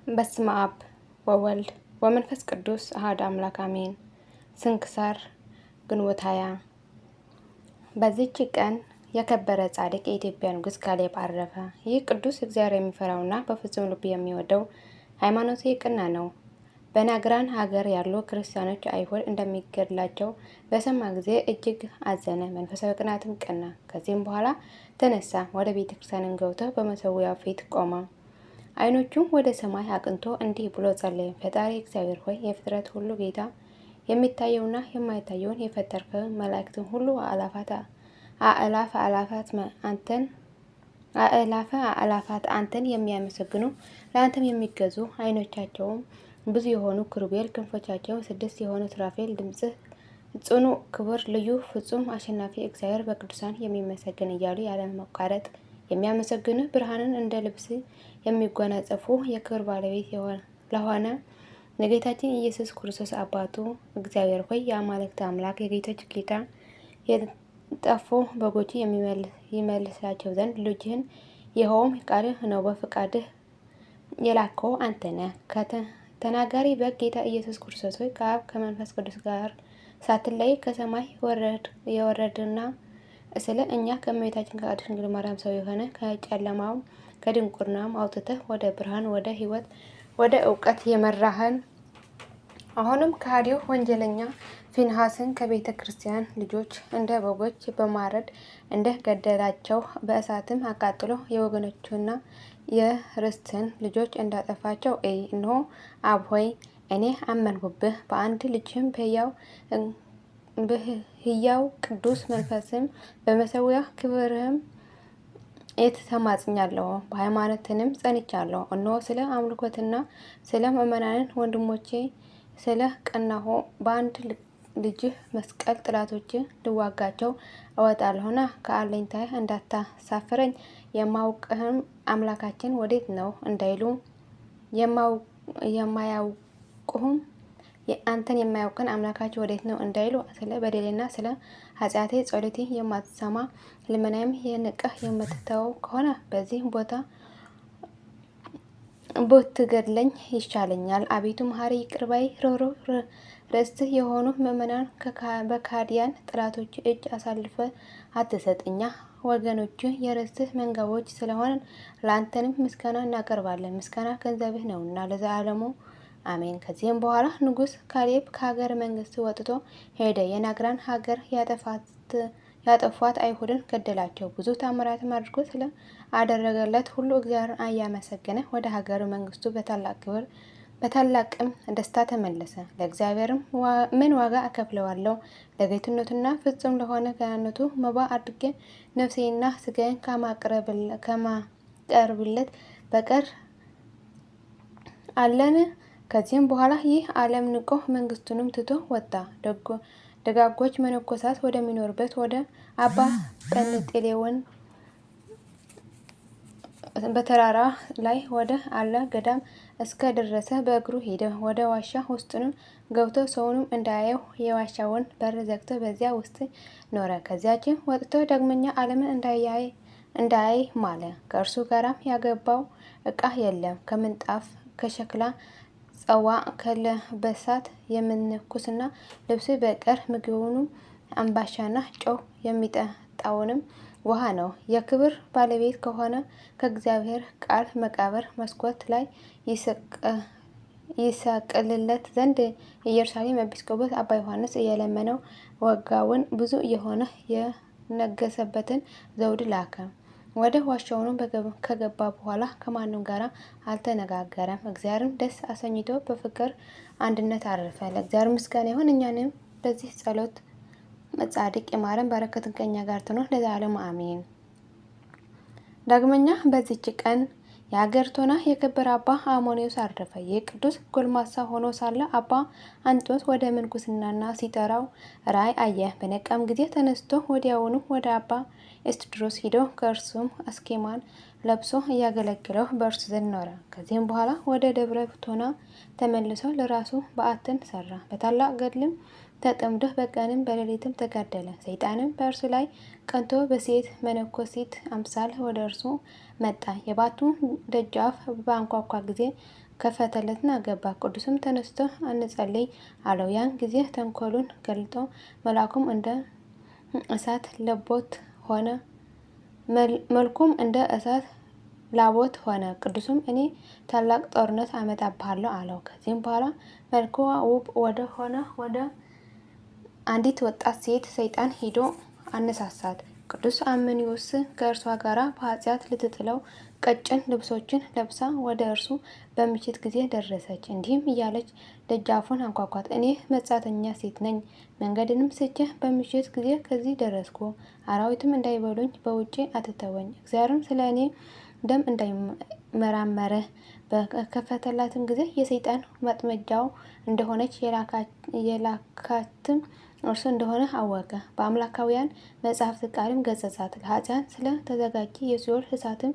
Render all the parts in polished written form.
በስመ አብ ወወልድ ወመንፈስ ቅዱስ አሐዱ አምላክ አሜን። ስንክሳር ግንቦት 20። በዚህች ቀን የከበረ ጻድቅ የኢትዮጵያ ንጉሥ ካሌብ አረፈ። ይህ ቅዱስ እግዚአብሔር የሚፈራውና በፍጹም ልቡ የሚወደው ሃይማኖቱ የቀና ነው። በናግራን ሀገር ያሉ ክርስቲያኖች አይሁድ እንደሚገድላቸው በሰማ ጊዜ እጅግ አዘነ፣ መንፈሳዊ ቅናትም ቀና። ከዚህም በኋላ ተነሳ፣ ወደ ቤተ ክርስቲያን ገብቶ በመሠዊያው ፊት ቆመ። ዓይኖቹም ወደ ሰማይ አቅንቶ እንዲህ ብሎ ጸለየ። ፈጣሪ እግዚአብሔር ሆይ፣ የፍጥረት ሁሉ ጌታ፣ የሚታየውና የማይታየውን የፈጠርከ መላእክትን ሁሉ አእላፈ አላፋት አንተን የሚያመሰግኑ ለአንተም የሚገዙ ዓይኖቻቸውም ብዙ የሆኑ ኪሩቤል፣ ክንፎቻቸው 6 የሆኑ ሱራፌል፣ ድምፅህ ጽኑ፣ ክቡር፣ ልዩ፣ ፍጹም፣ አሸናፊ እግዚአብሔር በቅዱሳን የሚመሰገን እያሉ ያለመቋረጥ የሚያመሰግኑ ብርሃንን እንደ ልብስ የሚጎናጸፉ የክብር ባለቤት ለሆነ ለጌታችን ኢየሱስ ክርስቶስ አባቱ እግዚአብሔር ሆይ፣ የአማልክት አምላክ የጌቶች ጌታ፣ የጠፉ በጎች ይመልሳቸው ዘንድ ልጅህን ይኸውም ቃልህ ነው በፈቃድህ የላከው አንተ ነህ። ተናጋሪ በግ ጌታ ኢየሱስ ክርስቶስ ሆይ፣ ከአብ ከመንፈስ ቅዱስ ጋር ሳትለይ ከሰማይ የወረድና ስለ እኛ ከእመቤታችን ከቅድስት ድንግል ማርያም ሰው የሆነ ከጨለማው ከድንቁርናም አውጥተህ ወደ ብርሃን፣ ወደ ሕይወት፣ ወደ እውቀት የመራህን አሁንም ከሃዲው ወንጀለኛ ፊንሐስን ከቤተ ክርስቲያን ልጆች እንደ በጎች በማረድ እንደ ገደላቸው በእሳትም አቃጥሎ የወገኖቹና የርስትን ልጆች እንዳጠፋቸው እይ። እነሆ አብ ሆይ፣ እኔ አመንሁብህ፣ በአንድ ልጅህም በሕያው ቅዱስ መንፈስም በመሠዊያ ክብርህም ተማጽኛለሁ፣ በሃይማኖትንም ጸንቻለሁ። እነሆ ስለ አምልኮትና ስለ ምእመናንን ወንድሞቼ ስለ ቀናሁ በአንድ ልጅህ መስቀል ጠላቶች ልዋጋቸው እወጣለሁና ከአለኝታዬ እንዳታሳፍረኝ። የማውቅህም አምላካችን ወዴት ነው እንዳይሉ የማያውቁህም አንተን የማያውቅን አምላካችን ወዴት ነው እንዳይሉ ስለ በደሌና ስለ ኃጢአቴ ጸሎቴ የማትሰማ ልመናዬም የንቀህ የምትተወው ከሆነ በዚህ ቦታ ብትገድለኝ ይሻለኛል። አቤቱ መሐሪ፣ ይቅር ባይ፣ ርኅሩህ፣ ርስትህ የሆኑ ምእመናን በካዲያን ጠላቶች እጅ አሳልፈ አትስጥ። እኛ ወገኖች የርስትህ መንጋዎች ስለሆንን ለአንተንም ምስጋና እናቀርባለን። ምስጋና ገንዘብህ ነውና ለዘላለሙ አሜን። ከዚህም በኋላ ንጉሥ ካሌብ ከሀገረ መንግስት ወጥቶ ሄደ። የናግራን ሀገር ያጠፏት አይሁድን ገደላቸው። ብዙ ታምራትም አድርጎ ስለ አደረገለት ሁሉ እግዚአብሔርን እያመሰገነ ወደ ሀገረ መንግስቱ በታላቅ ክብር በታላቅም ደስታ ተመለሰ። ለእግዚአብሔርም ምን ዋጋ እከፍለዋለሁ? ለጌትነቱና ፍጹም ለሆነ ገናነቱ መባ አድርጌ ነፍሴና ስጋዬን ከማቀርብለት በቀር አለን? ከዚህም በኋላ ይህ ዓለም ንቆ መንግስቱንም ትቶ ወጣ። ደጋጎች መነኮሳት ወደሚኖርበት ወደ አባ ጰንጤሌዎን በተራራ ላይ ወደ አለ ገዳም እስከ ደረሰ በእግሩ ሄደ። ወደ ዋሻ ውስጥንም ገብቶ ሰውንም እንዳያየው የዋሻውን በር ዘግቶ በዚያ ውስጥ ኖረ። ከዚያችም ወጥቶ ዳግመኛ ዓለምን እንዳያይ ማለ። ከእርሱ ጋራም ያገባው ዕቃ የለም። ከምንጣፍ ከሸክላ ጸዋ ከለበሳት የምንኩስና ልብስ በቀር ምግቡንም አምባሻና ጨው የሚጠጣውንም ውሃ ነው። የክብር ባለቤት ከሆነ ከእግዚአብሔር ቃል መቃብር መስኮት ላይ ይሰቅልለት ዘንድ የኢየሩሳሌም ኤጲስቆጶስ አባ ዮሐንስ እየለመነው ዋጋውን ብዙ የሆነ የነገሰበትን ዘውድ ላከ። ወደ ዋሻውንም ከገባ በኋላ ከማንም ጋር አልተነጋገረም። እግዚአብሔርም ደስ አሰኝቶ በፍቅር አንድነት አረፈ። ለእግዚአብሔር ምስጋና ይሁን፣ እኛንም በዚህ ጸሎት ጻድቅ ይማረን፣ በረከትን ከእኛ ጋር ትኖር ለዘላለሙ አሜን። ዳግመኛ በዚች ቀን የሀገር ቶና የከበረ አባ አሞኒዮስ አረፈ። ይህ ቅዱስ ጎልማሳ ሆኖ ሳለ አባ አንጦስ ወደ ምንኩስናና ሲጠራው ራእይ አየ። በነቃም ጊዜ ተነስቶ ወዲያውኑ ወደ አባ ኤስድሮስ ሂዶ ከእርሱም አስኬማን ለብሶ እያገለገለው በእርሱ ዘንድ ኖረ። ከዚህም በኋላ ወደ ደብረ ቶና ተመልሶ ለራሱ በዓትን ሰራ። በታላቅ ገድልም ተጠምዶ በቀንም በሌሊትም ተጋደለ። ሰይጣንም በእርሱ ላይ ቀንቶ በሴት መነኮሲት አምሳል ወደ እርሱ መጣ። የባቱ ደጃፍ በአንኳኳ ጊዜ ከፈተለትና ገባ። ቅዱስም ተነስቶ እንጸልይ አለው። ያን ጊዜ ተንኮሉን ገልጦ መልአኩም እንደ እሳት ለቦት ሆነ መልኩም እንደ እሳት ላቦት ሆነ። ቅዱስም እኔ ታላቅ ጦርነት አመጣብሃለሁ አለው። ከዚህም በኋላ መልክዋ ውብ ወደ ሆነ ወደ አንዲት ወጣት ሴት ሰይጣን ሄዶ አነሳሳት። ቅዱስ አመኒዮስ ከእርሷ ጋር በኃጢአት ልትጥለው ቀጭን ልብሶችን ለብሳ ወደ እርሱ በምሽት ጊዜ ደረሰች። እንዲህም እያለች ደጃፉን አንኳኳት። እኔ መጻተኛ ሴት ነኝ። መንገድንም ስቼ በምሽት ጊዜ ከዚህ ደረስኩ። አራዊትም እንዳይበሉኝ በውጪ አትተወኝ። እግዚአብሔርም ስለ እኔ ደም እንዳይመራመረ በከፈተላትም ጊዜ የሰይጣን መጥመጃው እንደሆነች የላካትም እርሱ እንደሆነ አወቀ። በአምላካውያን መጽሐፍት ቃልም ገሰጻት። ለኃጥአን ስለ ተዘጋጀ የሲኦል እሳትም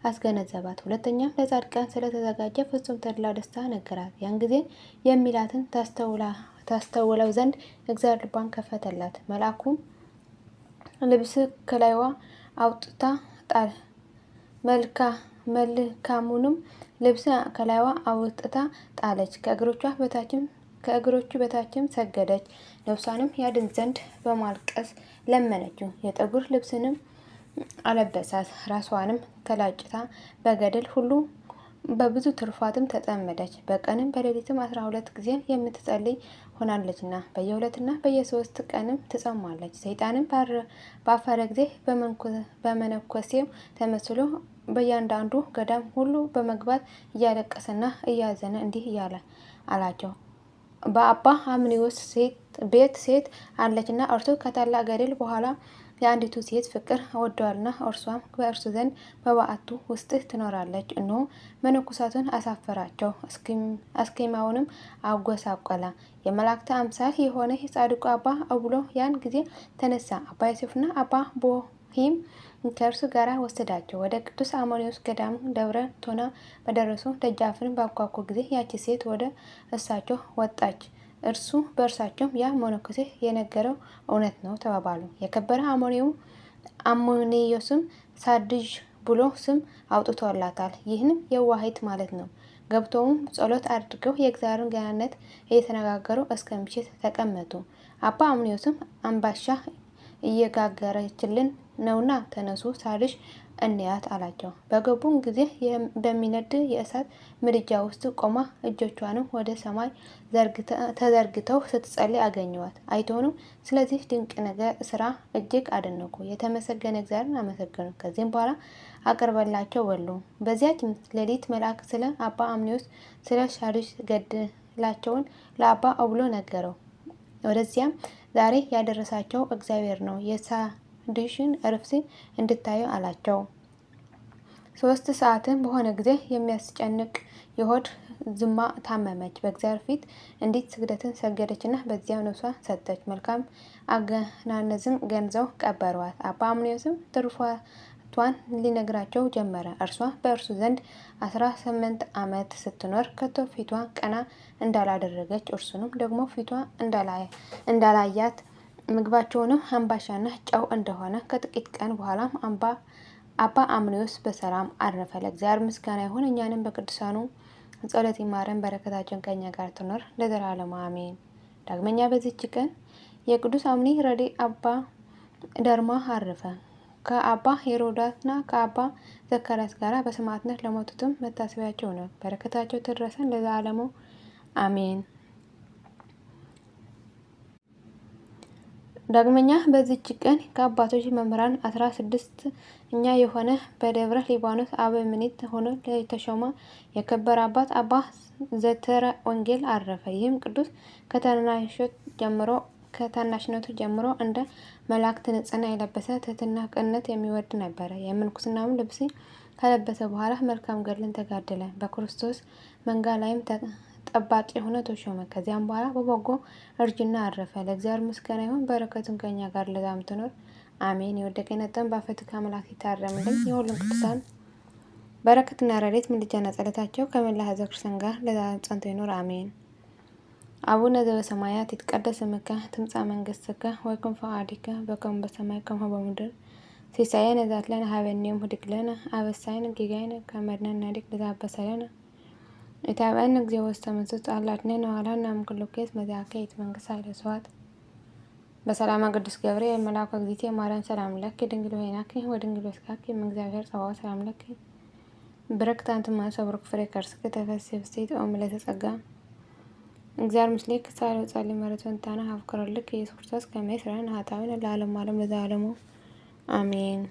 አስገነዘባት። ሁለተኛም ለጻድቃን ስለ ተዘጋጀ ፍጹም ተድላ ደስታ ነገራት። ያን ጊዜ የሚላትን ታስተውለው ዘንድ እግዚአብሔር ልቧን ከፈተላት። መልአኩም ልብስ ከላይዋ አውጥታ ጣል መልካሙንም ልብስ ከላይዋ አውጥታ ጣለች። ከእግሮቹ በታችም ሰገደች። ነፍሷንም ያድን ዘንድ በማልቀስ ለመነችው። የጠጉር ልብስንም አለበሳት። ራሷንም ተላጭታ በገደል ሁሉ በብዙ ትሩፋትም ተጠመደች። በቀንም በሌሊትም 12 ጊዜ የምትጸልይ ሆናለችና በየ2 በየ3 ቀንም ትጾማለች። ሰይጣንም ባፈረ ጊዜ በመነኮሴው ተመስሎ በእያንዳንዱ ገዳም ሁሉ በመግባት እያለቀሰና እያዘነ እንዲህ እያለ አላቸው። በአባ አምኒዮስ ቤት ሴት አለችና እርሱ ከታላቅ ገድል በኋላ የአንዲቱ ሴት ፍቅር ወደዋልና እርሷም በእርሱ ዘንድ በበዓቱ ውስጥ ትኖራለች። እነሆ መነኮሳቱን አሳፈራቸው፣ አስኬማውንም አጎሳቆላ። የመላእክት አምሳል የሆነ የጻድቁ አባ አቡሎ ያን ጊዜ ተነሳ። አባ ዮሴፍና አባ ቦሂም ከእርሱ ጋር ወሰዳቸው። ወደ ቅዱስ አሞኒዮስ ገዳም ደብረ ቶና በደረሱ ደጃፍን ባንኳኩ ጊዜ ያቺ ሴት ወደ እሳቸው ወጣች። በእርሳቸውም ያ መነኮሴ የነገረው እውነት ነው ተባባሉ። የከበረ አሞኒዮስም ሳድዥ ብሎ ስም አውጥቶላታል። ይህንም የዋሂት ማለት ነው። ገብተውም ጸሎት አድርገው የእግዚአብሔርን ገናነት እየተነጋገሩ እስከ ምሽት ተቀመጡ። አባ አምኒዮስም አምባሻ እየጋገረችልን ነውና ተነሱ፣ ሳድሽ እንያት አላቸው። በገቡም ጊዜ በሚነድ የእሳት ምድጃ ውስጥ ቆማ እጆቿንም ወደ ሰማይ ተዘርግተው ስትጸልይ አገኘዋት። አይቶንም ስለዚህ ድንቅ ነገር ስራ እጅግ አደነቁ። የተመሰገነ እግዚአብሔርን አመሰገኑ። ከዚህም በኋላ አቅርበላቸው በሉ። በዚያች ሌሊት መልአክ ስለ አባ አምኒዮስ ስለ ሳድሽ ገድላቸውን ለአባ አቡሎ ነገረው። ወደዚያም ዛሬ ያደረሳቸው እግዚአብሔር ነው። የሳድሽን እረፍት እንድታዩ አላቸው። 3 ሰዓትም በሆነ ጊዜ የሚያስጨንቅ የሆድ ዝማ ታመመች። በእግዚአብሔር ፊት እንዲት ስግደትን ሰገደችና በዚያው ነፍሷ ሰጠች። መልካም አገናነዝም ገንዘው ቀበሯት። አባ አምኒዮስም ትሩፋቷን ሊነግራቸው ጀመረ። እርሷ በእርሱ ዘንድ 18 ዓመት ስትኖር ከቶ ፊቷ ቀና እንዳላደረገች እርሱንም ደግሞ ፊቷ እንዳላያት ምግባቸውንም አምባሻና ጨው እንደሆነ ከጥቂት ቀን በኋላም አባ አምኒዮስ በሰላም አረፈ። ለእግዚአብሔር ምስጋና ይሁን። እኛንም በቅዱሳኑ ጸሎት ይማረን፣ በረከታቸውን ከኛ ጋር ትኖር ለዘላለሙ አሜን። ዳግመኛ በዚች ቀን የቅዱስ አምኒ ረዲ አባ ደርማ አረፈ። ከአባ ሄሮዳትና ከአባ ዘካርያስ ጋር በሰማዕትነት ለሞቱትም መታሰቢያቸው ነው። በረከታቸው ትድረሰን ለዘላለሙ አሜን። ዳግመኛ በዚች ቀን ከአባቶች መምህራን 16ኛ የሆነ በደብረ ሊባኖስ አበምኔት ሆኖ የተሾመ የከበረ አባት አባ ዘትረ ወንጌል አረፈ። ይህም ቅዱስ ከታናሽነቱ ጀምሮ እንደ መላእክት ንጽሕና የለበሰ ትሕትና ቅንነት የሚወድ ነበረ። የምንኩስናውን ልብስ ከለበሰ በኋላ መልካም ገድልን ተጋደለ። በክርስቶስ መንጋ ላይም ጠባቂ ሆኖ ተሾመ። ከዚያም በኋላ በበጎ እርጅና አረፈ። ለእግዚአብሔር ምስጋና ይሁን፣ በረከቱን ከኛ ጋር ለዘላለሙ ትኖር አሜን። የወደቀ የነጠን በአፈቱ ከአምላክ ይታረምልን። የሁሉም ቅዱሳን በረከትና ረድኤት ምልጃና ጸሎታቸው ከመላ ሕዝበ ክርስቲያን ጋር ለዘላለሙ ጸንቶ ይኖር አሜን። አቡነ ዘበሰማያት ይትቀደስ ስምከ ትምጻእ መንግስትከ ወይኩን ፈቃድከ በከመ በሰማይ ከማሁ በምድር ሲሳየነ ዘለለነ ሀበነ ዮም ህድግ ለነ አበሳየነ ጌጋየነ ከመ ንሕነኒ ለዘአበሰ ለነ ኢታብአነ እግዚኦ ውስተ መንሱት አላ አድኅነነ ወሀበነ እምኩሉ ኩይስ መዚአከ ይእቲ መንግሥት ኃይለ ስብሐት በሰላማ ቅዱስ ገብርኤል መልአኩ እግዝእትየ ማርያም ሰላም ለኪ ድንግል ወይናኪ ወድንግል ወስጋኪ እምእግዚአብሔር ጸባኦት ሰላም ለኪ ብርክት አንቲ እምአንስት ወብሩክ ፍሬ ከርሥኪ ተፈሥሒ ፍሥሕት ኦ ምልዕተ ጸጋ እግዚአብሔር ምስሌኪ ጻልሕ ወጸልዪ ምሕረቱ ወንታነ ሀብ ኩረልኪ ኢየሱስ ክርስቶስ ከመ ይስረይ ኃጣውኢነ ለዓለሙ ዓለም ለዘላለሙ አሜን።